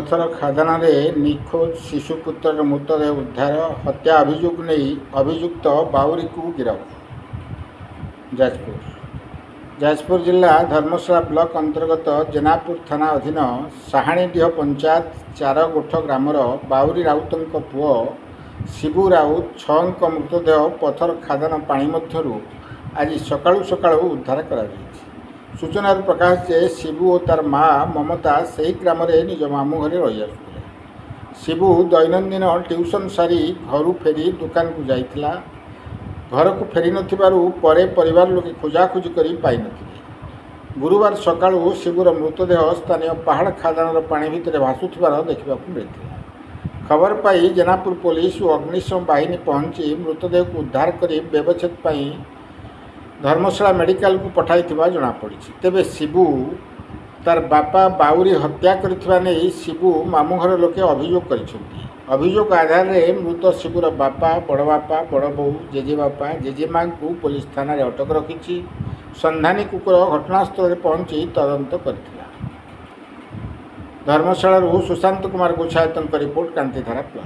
पथर खादान निखोज शिशुपुत्र मृतदेह उद्धार हत्या अभियोग नहीं अभियुक्त बाउरी को गिरफ। जाजपुर जिला धर्मशाला ब्लॉक अंतर्गत जेनापुर थाना अधीन साहाणीडीह पंचायत चारगोठ ग्रामर बाउरी राउत पुओ शिबू राउत छः मृतदेह पथर खादान पानी मध्यरु आज सकाळु सकाळु उद्धार करा सूचना प्रकाश जे शिबू और तार माँ ममता से ही ग्राम निज मामू घरे रही आसुले। शिबू दैनंदिन ट्यूशन सारी घर फेरी दुकान को जाइथिला। घर को फेरी नथिबारु परे परिवार लोक खोजाखोजी करी पाई नथिले। गुरुवार सकाळु शिबूर मृतदेह स्थानीय पहाड़ खादान पानी भितर भासुथिबार देखिबाकु मिलिथिला। खबर पाई जेनापुर पुलिस और अग्निशम बाहिनी पहुंची मृतदेह को उद्धार कर व्यवच्छेद पाई धर्मशाला मेडिकल को पठाई जनापड़ी। तेबे शिबू तार बापा बाउरी हत्या करथिबा नै शिबू मामू घर लोके अभियोग करिसेंती। अभियोग आधार में मृत शिबूर बापा बड़ बो जेजेबापा जेजेमा को पुलिस थाना रे अटक रखी संधानी कुकुर घटनास्थल पहुंची तदंत करथिला। धर्मशाला सुशांत कुमार गोछायतन रिपोर्ट कांतिधारा प्लस।